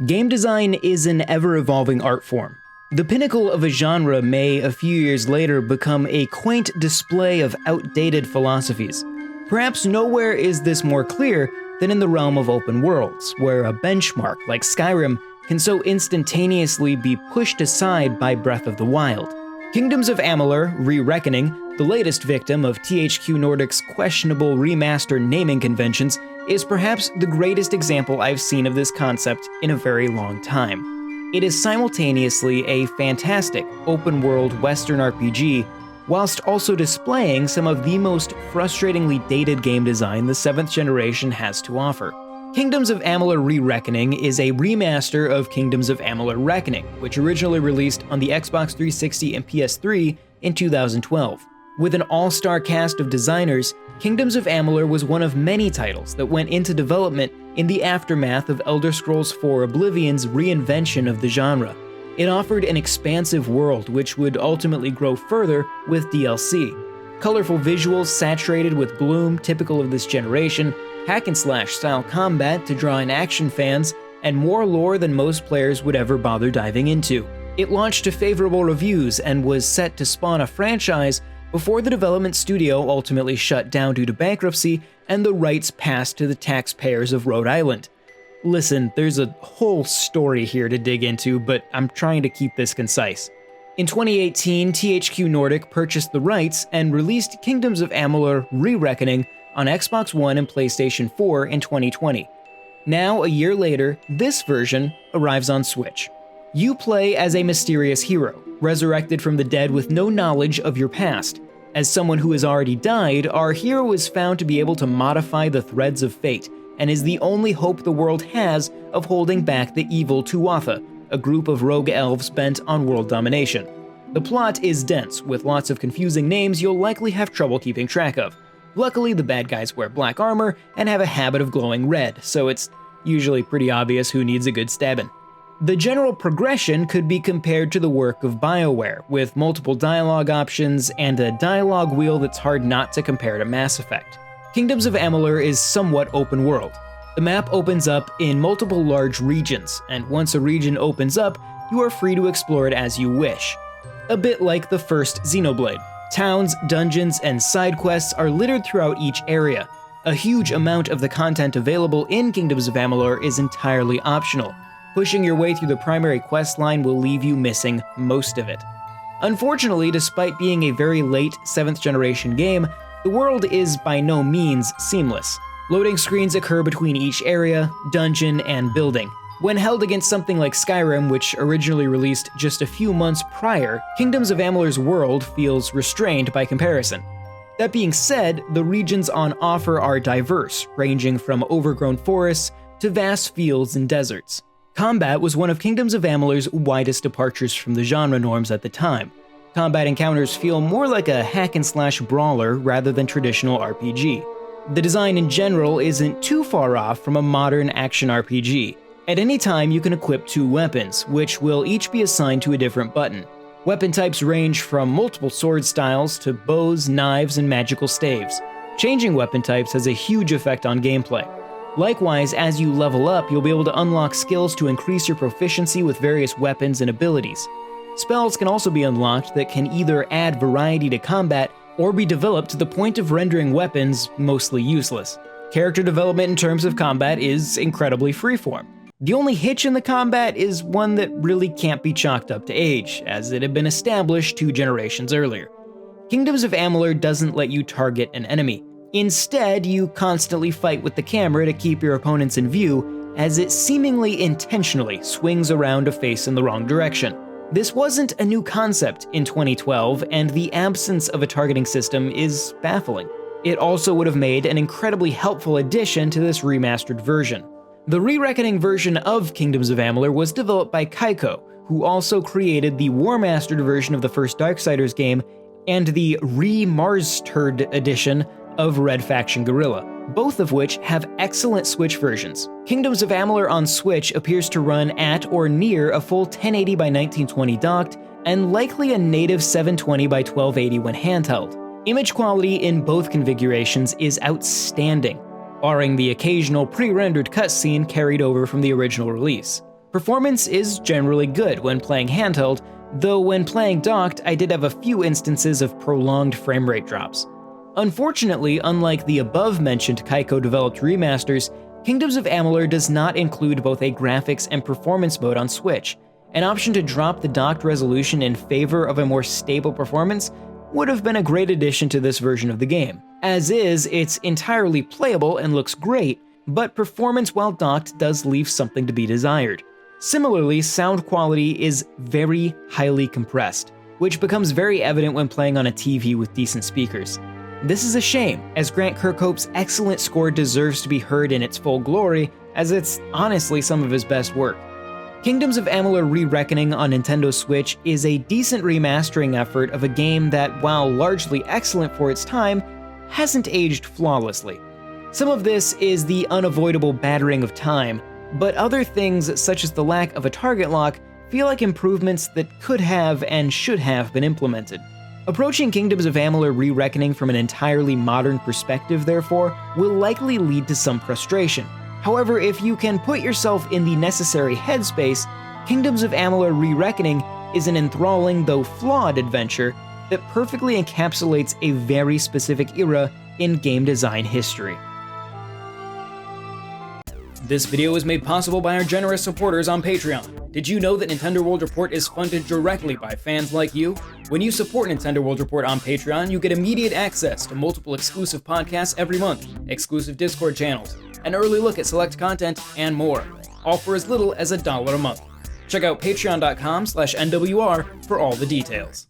Game design is an ever-evolving art form. The pinnacle of a genre may, a few years later, become a quaint display of outdated philosophies. Perhaps nowhere is this more clear than in the realm of open worlds, where a benchmark like Skyrim can so instantaneously be pushed aside by Breath of the Wild. Kingdoms of Amalur: Re-Reckoning, the latest victim of THQ Nordic's questionable remaster naming conventions, is perhaps the greatest example I've seen of this concept in a very long time. It is simultaneously a fantastic open-world Western RPG, whilst also displaying some of the most frustratingly dated game design the 7th generation has to offer. Kingdoms of Amalur: Re-Reckoning is a remaster of Kingdoms of Amalur: Reckoning, which originally released on the Xbox 360 and PS3 in 2012. With an all-star cast of designers, Kingdoms of Amalur was one of many titles that went into development in the aftermath of Elder Scrolls IV Oblivion's reinvention of the genre. It offered an expansive world which would ultimately grow further with DLC. Colorful visuals saturated with bloom typical of this generation, hack-and-slash style combat to draw in action fans, and more lore than most players would ever bother diving into. It launched to favorable reviews and was set to spawn a franchise before the development studio ultimately shut down due to bankruptcy and the rights passed to the taxpayers of Rhode Island. Listen, there's a whole story here to dig into, but I'm trying to keep this concise. In 2018, THQ Nordic purchased the rights and released Kingdoms of Amalur: Re-Reckoning on Xbox One and PlayStation 4 in 2020. Now, a year later, this version arrives on Switch. You play as a mysterious hero, resurrected from the dead with no knowledge of your past. As someone who has already died, our hero is found to be able to modify the threads of fate, and is the only hope the world has of holding back the evil Tuatha, a group of rogue elves bent on world domination. The plot is dense, with lots of confusing names you'll likely have trouble keeping track of. Luckily, the bad guys wear black armor and have a habit of glowing red, so it's usually pretty obvious who needs a good stabbing. The general progression could be compared to the work of BioWare, with multiple dialogue options and a dialogue wheel that's hard not to compare to Mass Effect. Kingdoms of Amalur is somewhat open world. The map opens up in multiple large regions, and once a region opens up, you are free to explore it as you wish. A bit like the first Xenoblade. Towns, dungeons, and side quests are littered throughout each area. A huge amount of the content available in Kingdoms of Amalur is entirely optional. Pushing your way through the primary quest line will leave you missing most of it. Unfortunately, despite being a very late 7th generation game, the world is by no means seamless. Loading screens occur between each area, dungeon, and building. When held against something like Skyrim, which originally released just a few months prior, Kingdoms of Amalur's world feels restrained by comparison. That being said, the regions on offer are diverse, ranging from overgrown forests to vast fields and deserts. Combat was one of Kingdoms of Amalur's widest departures from the genre norms at the time. Combat encounters feel more like a hack-and-slash brawler rather than traditional RPG. The design in general isn't too far off from a modern action RPG. At any time, you can equip 2 weapons, which will each be assigned to a different button. Weapon types range from multiple sword styles to bows, knives, and magical staves. Changing weapon types has a huge effect on gameplay. Likewise, as you level up, you'll be able to unlock skills to increase your proficiency with various weapons and abilities. Spells can also be unlocked that can either add variety to combat or be developed to the point of rendering weapons mostly useless. Character development in terms of combat is incredibly freeform. The only hitch in the combat is one that really can't be chalked up to age, as it had been established 2 generations earlier. Kingdoms of Amalur doesn't let you target an enemy. Instead, you constantly fight with the camera to keep your opponents in view, as it seemingly intentionally swings around to face in the wrong direction. This wasn't a new concept in 2012, and the absence of a targeting system is baffling. It also would have made an incredibly helpful addition to this remastered version. The Re-Reckoning version of Kingdoms of Amalur was developed by Kaiko, who also created the War Mastered version of the first Darksiders game and the Remastered edition of Red Faction Guerrilla, both of which have excellent Switch versions. Kingdoms of Amalur on Switch appears to run at or near a full 1080 by 1920 docked, and likely a native 720 by 1280 when handheld. Image quality in both configurations is outstanding, barring the occasional pre-rendered cutscene carried over from the original release. Performance is generally good when playing handheld, though when playing docked I did have a few instances of prolonged frame rate drops. Unfortunately, unlike the above-mentioned Kaiko-developed remasters, Kingdoms of Amalur does not include both a graphics and performance mode on Switch. An option to drop the docked resolution in favor of a more stable performance would have been a great addition to this version of the game. As is, it's entirely playable and looks great, but performance while docked does leave something to be desired. Similarly, sound quality is very highly compressed, which becomes very evident when playing on a TV with decent speakers. This is a shame, as Grant Kirkhope's excellent score deserves to be heard in its full glory, as it's honestly some of his best work. Kingdoms of Amalur Re-Reckoning on Nintendo Switch is a decent remastering effort of a game that, while largely excellent for its time, hasn't aged flawlessly. Some of this is the unavoidable battering of time, but other things, such as the lack of a target lock, feel like improvements that could have and should have been implemented. Approaching Kingdoms of Amalur Re-Reckoning from an entirely modern perspective, therefore, will likely lead to some frustration. However, if you can put yourself in the necessary headspace, Kingdoms of Amalur Re-Reckoning is an enthralling, though flawed, adventure that perfectly encapsulates a very specific era in game design history. This video was made possible by our generous supporters on Patreon. Did you know that Nintendo World Report is funded directly by fans like you? When you support Nintendo World Report on Patreon, you get immediate access to multiple exclusive podcasts every month, exclusive Discord channels, an early look at select content, and more, all for as little as $1 a month. Check out patreon.com/NWR for all the details.